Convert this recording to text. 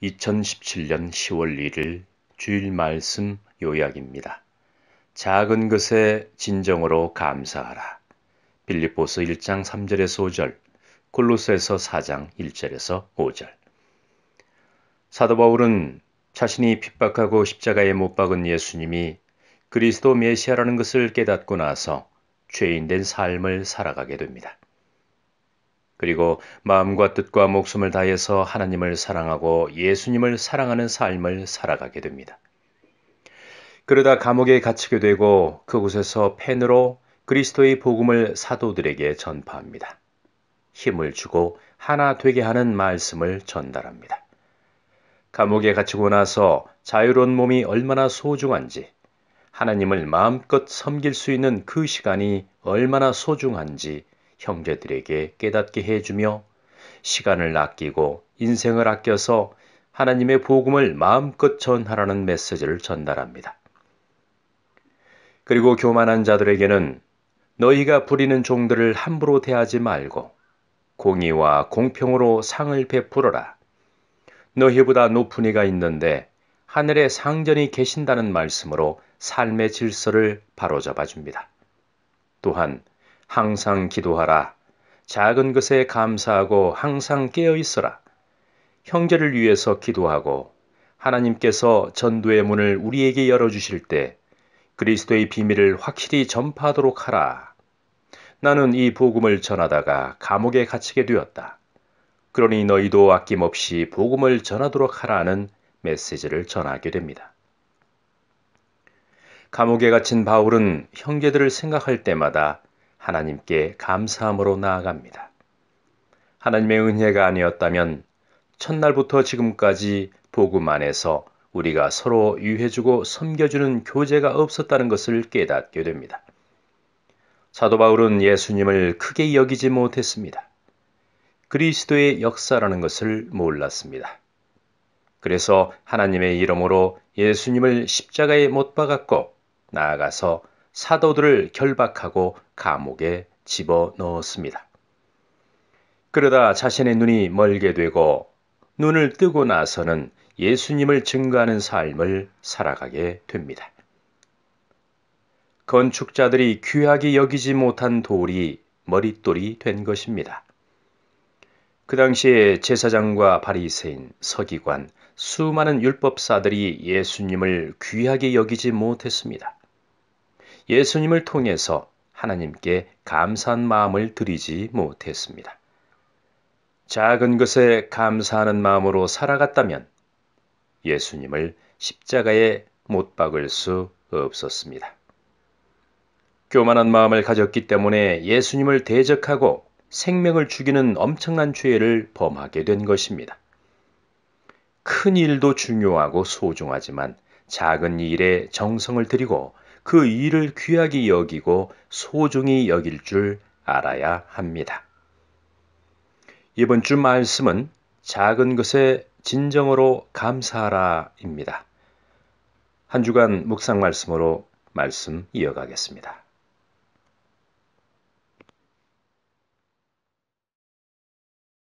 2017년 10월 1일 주일 말씀 요약입니다. 작은 것에 진정으로 감사하라. 빌립보서 1장 3절에서 5절, 골로새서 4장 1절에서 5절. 사도 바울은 자신이 핍박하고 십자가에 못 박은 예수님이 그리스도 메시아라는 것을 깨닫고 나서 죄인된 삶을 살아가게 됩니다. 그리고 마음과 뜻과 목숨을 다해서 하나님을 사랑하고 예수님을 사랑하는 삶을 살아가게 됩니다. 그러다 감옥에 갇히게 되고 그곳에서 펜으로 그리스도의 복음을 사도들에게 전파합니다. 힘을 주고 하나 되게 하는 말씀을 전달합니다. 감옥에 갇히고 나서 자유로운 몸이 얼마나 소중한지, 하나님을 마음껏 섬길 수 있는 그 시간이 얼마나 소중한지 형제들에게 깨닫게 해주며 시간을 아끼고 인생을 아껴서 하나님의 복음을 마음껏 전하라는 메시지를 전달합니다. 그리고 교만한 자들에게는 너희가 부리는 종들을 함부로 대하지 말고 공의와 공평으로 상을 베풀어라. 너희보다 높은 이가 있는데 하늘에 상전이 계신다는 말씀으로 삶의 질서를 바로잡아 줍니다. 또한 항상 기도하라. 작은 것에 감사하고 항상 깨어 있어라. 형제를 위해서 기도하고 하나님께서 전도의 문을 우리에게 열어주실 때 그리스도의 비밀을 확실히 전파하도록 하라. 나는 이 복음을 전하다가 감옥에 갇히게 되었다. 그러니 너희도 아낌없이 복음을 전하도록 하라는 메시지를 전하게 됩니다. 감옥에 갇힌 바울은 형제들을 생각할 때마다 하나님께 감사함으로 나아갑니다. 하나님의 은혜가 아니었다면 첫날부터 지금까지 복음 안에서 우리가 서로 유해주고 섬겨주는 교제가 없었다는 것을 깨닫게 됩니다. 사도 바울은 예수님을 크게 여기지 못했습니다. 그리스도의 역사라는 것을 몰랐습니다. 그래서 하나님의 이름으로 예수님을 십자가에 못 박았고 나아가서 사도들을 결박하고 감옥에 집어넣었습니다. 그러다 자신의 눈이 멀게 되고 눈을 뜨고 나서는 예수님을 증거하는 삶을 살아가게 됩니다. 건축자들이 귀하게 여기지 못한 돌이 머릿돌이 된 것입니다. 그 당시에 제사장과 바리새인, 서기관, 수많은 율법사들이 예수님을 귀하게 여기지 못했습니다. 예수님을 통해서 하나님께 감사한 마음을 드리지 못했습니다. 작은 것에 감사하는 마음으로 살아갔다면 예수님을 십자가에 못 박을 수 없었습니다. 교만한 마음을 가졌기 때문에 예수님을 대적하고 생명을 죽이는 엄청난 죄를 범하게 된 것입니다. 큰 일도 중요하고 소중하지만 작은 일에 정성을 들이고 그 일을 귀하게 여기고 소중히 여길 줄 알아야 합니다. 이번 주 말씀은 작은 것에 진정으로 감사하라입니다. 한 주간 묵상 말씀으로 말씀 이어가겠습니다.